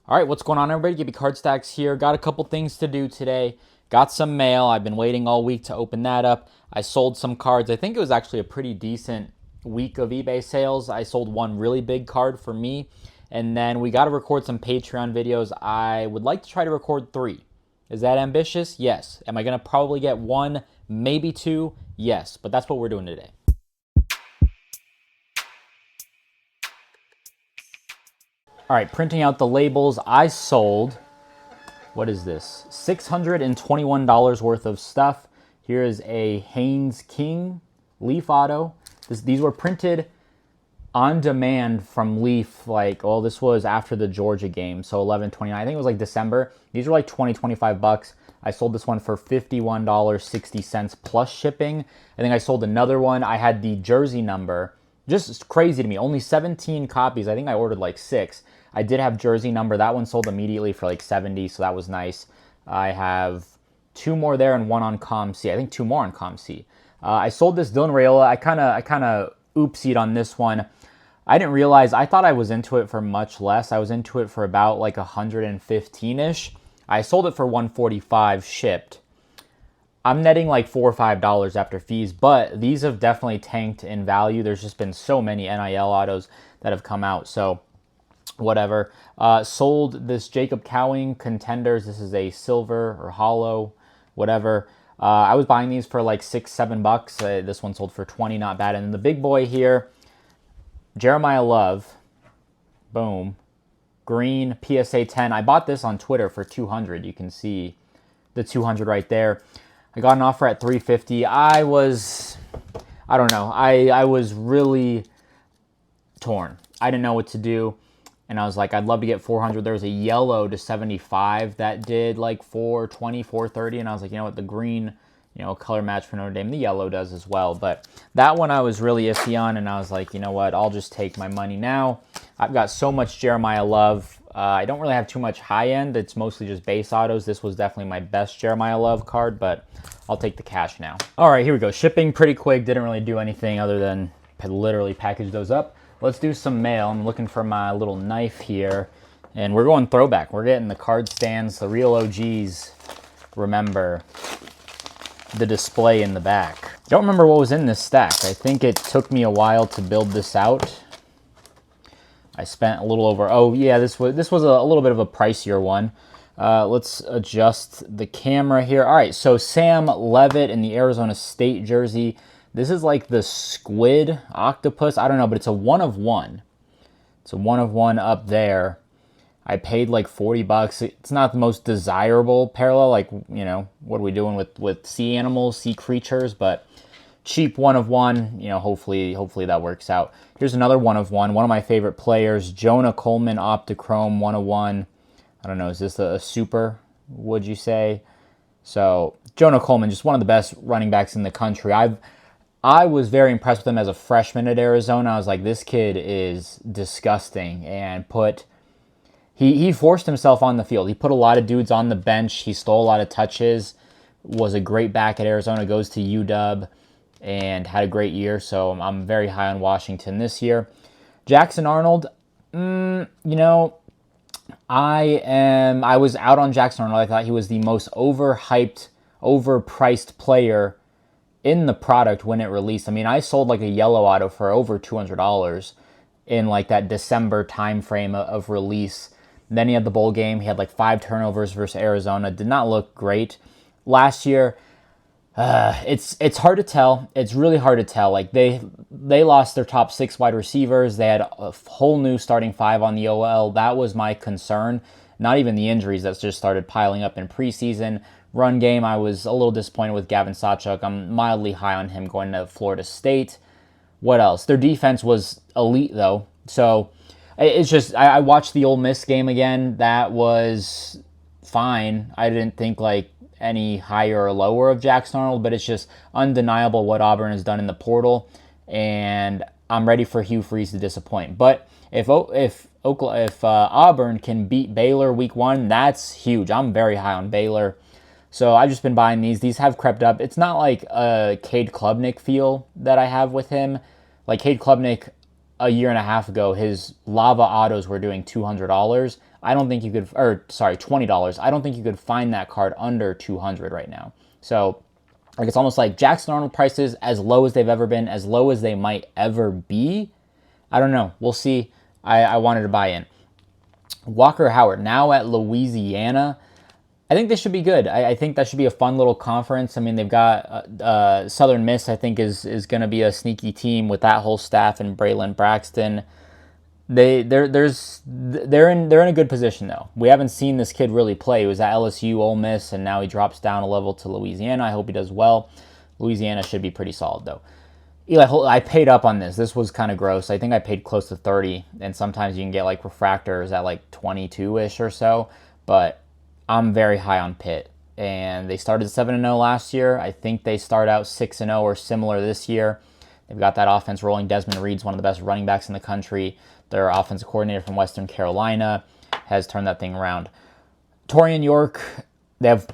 All right, what's going on, everybody? Gibby Card Stacks here. Got a couple things to do today. Got some mail. I've been waiting all week to open that up. I sold some cards. I think it was actually a pretty decent week of eBay sales. I sold one really big card for me, and then we got to record some Patreon videos. I would like to try to record 3. Is that ambitious? Yes. Am I going to probably get 1, maybe 2? Yes, but that's what we're doing today. All right, printing out the labels. I sold, what is this? $621 worth of stuff. Here is a Haynes King Leaf Auto. These were printed on demand from Leaf, this was after the Georgia game, so 11/29. I think it was like December. These were like 25 bucks. I sold this one for $51.60 plus shipping. I think I sold another one. I had the jersey number. Just crazy to me. Only 17 copies. I think I ordered like 6. I did have jersey number. That one sold immediately for like 70, so that was nice. I have 2 more there and 1 on ComC. I think 2 more on ComC. I sold this Dylan Raiola. I kind of oopsied on this one. I didn't realize. I thought I was into it for much less. I was into it for about like 115-ish. I sold it for 145 shipped. I'm netting like $4 or $5 after fees, but these have definitely tanked in value. There's just been so many NIL autos that have come out, so whatever. Sold this Jacob Cowing Contenders. This is a silver or hollow, whatever. I was buying these for like $6, $7. This one sold for 20, not bad. And then the big boy here, Jeremiah Love, boom, green PSA 10. I bought this on Twitter for 200. You can see the 200 right there. I got an offer at 350. I don't know. I was really torn. I didn't know what to do. And I was like, I'd love to get 400. There was a yellow to 75 that did like 420, 430. And I was like, you know what, the green, color match for Notre Dame. The yellow does as well. But that one I was really iffy on. And I was like, you know what, I'll just take my money now. I've got so much Jeremiah Love. I don't really have too much high end. It's mostly just base autos. This was definitely my best Jeremiah Love card, but I'll take the cash now. All right, here we go. Shipping pretty quick. Didn't really do anything other than literally package those up. Let's do some mail. I'm looking for my little knife here. And we're going throwback. We're getting the card stands. The real OGs remember the display in the back. Don't remember what was in this stack. I think it took me a while to build this out. I spent a little over, oh yeah, this was a little bit of a pricier one. Let's adjust the camera here. All right, so Sam Levitt in the Arizona State jersey. This is like the squid octopus. I don't know, but it's a 1 of 1. It's a 1 of 1 up there. I paid like $40. It's not the most desirable parallel. Like, what are we doing with sea animals, sea creatures? But cheap 1 of 1. Hopefully that works out. Here's another 1 of 1. One of my favorite players, Jonah Coleman Optichrome 1 of 1. I don't know, is this a super, would you say? So Jonah Coleman, just one of the best running backs in the country. I was very impressed with him as a freshman at Arizona. I was like, this kid is disgusting, and he forced himself on the field. He put a lot of dudes on the bench. He stole a lot of touches, was a great back at Arizona, goes to UW, and had a great year. So I'm very high on Washington this year. Jackson Arnold, I was out on Jackson Arnold. I thought he was the most overhyped, overpriced player in the product when it released. I mean, I sold like a yellow auto for over $200 in like that December time frame of release. Then he had the bowl game. He had like 5 turnovers versus Arizona. Did not look great. Last year, it's hard to tell. It's really hard to tell. Like they lost their top 6 wide receivers. They had a whole new starting 5 on the OL. That was my concern. Not even the injuries that just started piling up in preseason. Run game, I was a little disappointed with Gavin Sawchuk. I'm mildly high on him going to Florida State. What else? Their defense was elite, though. So it's just, I watched the Ole Miss game again. That was fine. I didn't think like any higher or lower of Jackson Arnold, but it's just undeniable what Auburn has done in the portal. And I'm ready for Hugh Freeze to disappoint. But if Auburn can beat Baylor week 1, that's huge. I'm very high on Baylor. So I've just been buying these. These have crept up. It's not like a Cade Klubnik feel that I have with him. Like Cade Klubnik, a year and a half ago, his lava autos were doing $200. I don't think you could, or sorry, $20. I don't think you could find that card under 200 right now. So like, it's almost like Jackson Arnold prices as low as they've ever been, as low as they might ever be. I don't know. We'll see. I wanted to buy in. Walker Howard, now at Louisiana. I think this should be good. I think that should be a fun little conference. I mean, they've got Southern Miss, I think, is going to be a sneaky team with that whole staff and Braylon Braxton. They're in a good position, though. We haven't seen this kid really play. He was at LSU, Ole Miss, and now he drops down a level to Louisiana. I hope he does well. Louisiana should be pretty solid, though. Eli Holt, I paid up on this. This was kind of gross. I think I paid close to 30, and sometimes you can get like refractors at like 22-ish or so, but I'm very high on Pitt. And they started 7-0 last year. I think they start out 6-0 or similar this year. They've got that offense rolling. Desmond Reed's one of the best running backs in the country. Their offensive coordinator from Western Carolina has turned that thing around. Torian York, they have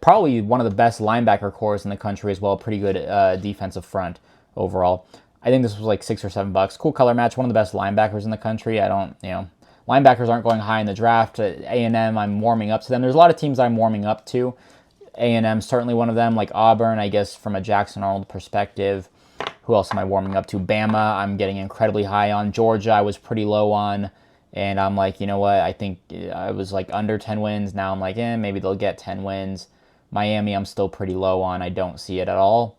probably one of the best linebacker cores in the country as well. Pretty good defensive front overall. I think this was like $6 or $7. Cool color match. One of the best linebackers in the country. Linebackers aren't going high in the draft. A&M, I'm warming up to them. There's a lot of teams I'm warming up to. A&M, certainly one of them. Like Auburn, I guess, from a Jackson Arnold perspective. Who else am I warming up to? Bama, I'm getting incredibly high on. Georgia, I was pretty low on. And I'm like, you know what? I think I was like under 10 wins. Now I'm like, maybe they'll get 10 wins. Miami, I'm still pretty low on. I don't see it at all.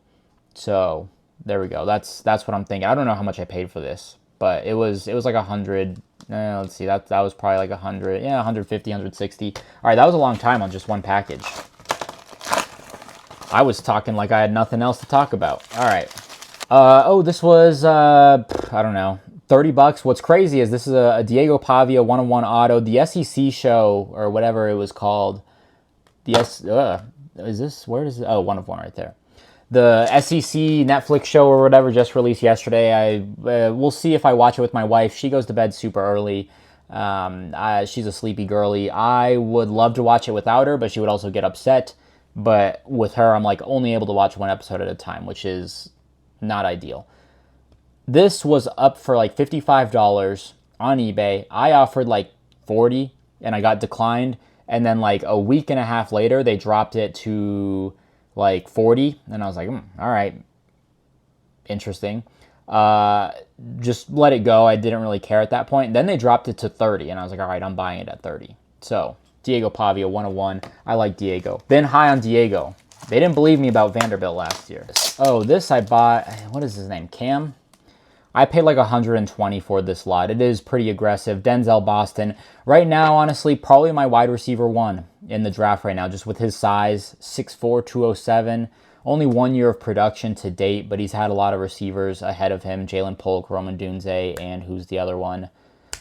So there we go. That's what I'm thinking. I don't know how much I paid for this, but it was like 100. Let's see. That was probably like 100. Yeah, 150, 160. All right, that was a long time on just one package. I was talking like I had nothing else to talk about. All right. This was, I don't know, $30. What's crazy is this is a Diego Pavia 1-on-1 auto. The SEC show, or whatever it was called. Is this, where is it? Oh, 1-of-1 right there. The SEC Netflix show or whatever just released yesterday. We'll see if I watch it with my wife. She goes to bed super early. She's a sleepy girly. I would love to watch it without her, but she would also get upset. But with her, I'm like only able to watch one episode at a time, which is not ideal. This was up for like $55 on eBay. I offered like 40 and I got declined. And then like a week and a half later, they dropped it to like 40. And I was like, all right, interesting. Just let it go. I didn't really care at that point. And then they dropped it to 30. And I was like, all right, I'm buying it at 30. So Diego Pavia, 1-of-1. I like Diego. Been high on Diego. They didn't believe me about Vanderbilt last year. Oh, this I bought, what is his name, Cam? I paid like 120 for this lot. It is pretty aggressive. Denzel Boston. Right now, honestly, probably my wide receiver 1 in the draft right now, just with his size, 6'4", 207. Only 1 year of production to date, but he's had a lot of receivers ahead of him. Jalen Polk, Roman Dunze, and who's the other one?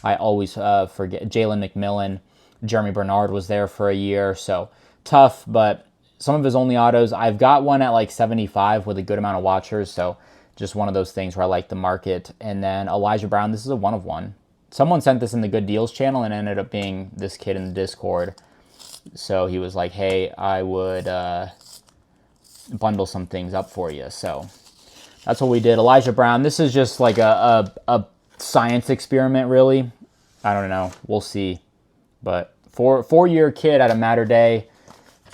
I always forget. Jalen McMillan. Jeremy Bernard was there for a year, so tough, but some of his only autos, I've got one at like 75 with a good amount of watchers, so just one of those things where I like the market. And then Elijah Brown, this is a 1-of-1. Someone sent this in the Good Deals channel and ended up being this kid in the Discord. So he was like, hey, I would bundle some things up for you. So that's what we did. Elijah Brown, this is just like a science experiment, really. I don't know. We'll see. But four-year kid at a Matter Day.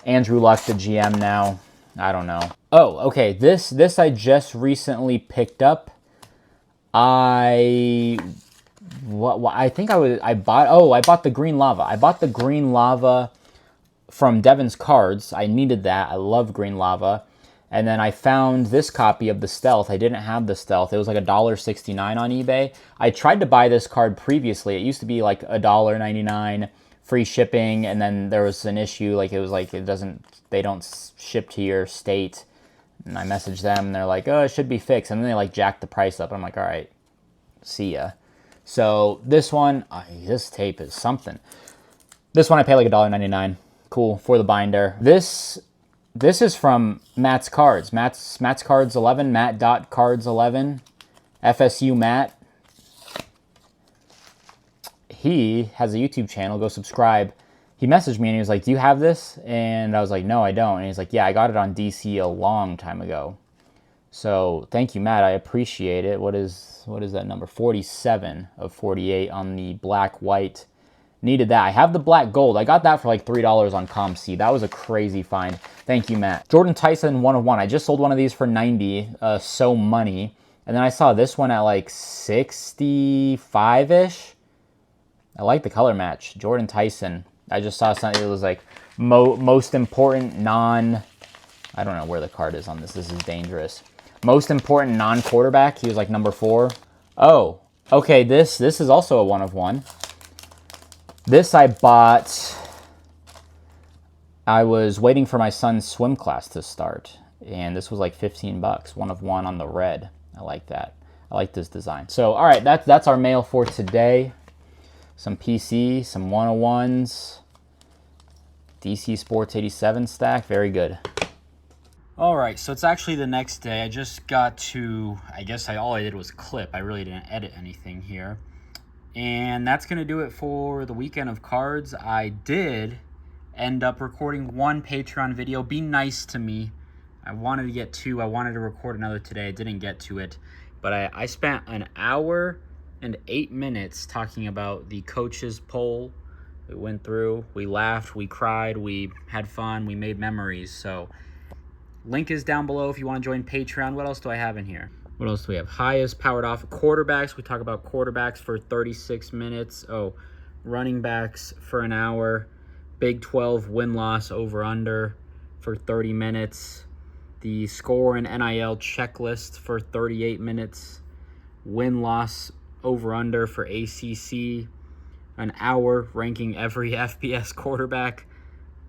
Andrew Luck, the GM now. I don't know. Oh, okay. This I just recently picked up. I bought the Green Lava. I bought the Green Lava from Devon's Cards. I needed that. I love Green Lava. And then I found this copy of the Stealth. I didn't have the Stealth. It was like $1.69 on eBay. I tried to buy this card previously. It used to be like $1.99. Free shipping, and then there was an issue, like it was like they don't ship to your state, and I messaged them, and they're like, oh, it should be fixed, and then they like jacked the price up. I'm like, all right, see ya. So this one, this tape is something. This one I pay like $1.99. Cool, for the binder. This is from Matt's Cards. Matt's Cards 11, Matt.Cards11, FSU Matt. He has a YouTube channel. Go subscribe. He messaged me and he was like, do you have this? And I was like, no, I don't. And he's like, yeah, I got it on DC a long time ago. So thank you, Matt. I appreciate it. What is that number? 47 of 48 on the black white. Needed that. I have the black gold. I got that for like $3 on ComC. That was a crazy find. Thank you, Matt. Jordan Tyson 1 of 1. I just sold one of these for 90. So money. And then I saw this one at like 65-ish. I like the color match. Jordan Tyson. I just saw something. It was like most important non... I don't know where the card is on this. This is dangerous. Most important non-quarterback. He was like number 4. Oh, okay. This is also a 1 of 1. This I bought. I was waiting for my son's swim class to start, and this was like 15 bucks. 1 of 1 on the red. I like that. I like this design. So, all right, that's our mail for today. Some PC, some 101s, DC Sports 87 stack. Very good. All right, so it's actually the next day. I just got to, all I did was clip. I really didn't edit anything here. And that's going to do it for the weekend of cards. I did end up recording 1 Patreon video. Be nice to me. I wanted to get 2. I wanted to record another today. I didn't get to it. But I spent an hour and 8 minutes talking about the coaches poll. We went through. We laughed. We cried. We had fun. We made memories. So link is down below if you want to join Patreon. What else do I have in here? What else do we have? Highest powered off quarterbacks. We talk about quarterbacks for 36 minutes. Oh, running backs for an hour. Big 12 win-loss over-under for 30 minutes. The score and NIL checklist for 38 minutes. Win-loss over-under for ACC. An hour ranking every FBS quarterback.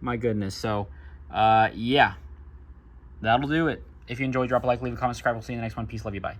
My goodness. So, yeah. That'll do it. If you enjoyed, drop a like, leave a comment, subscribe. We'll see you in the next one. Peace, love you, bye.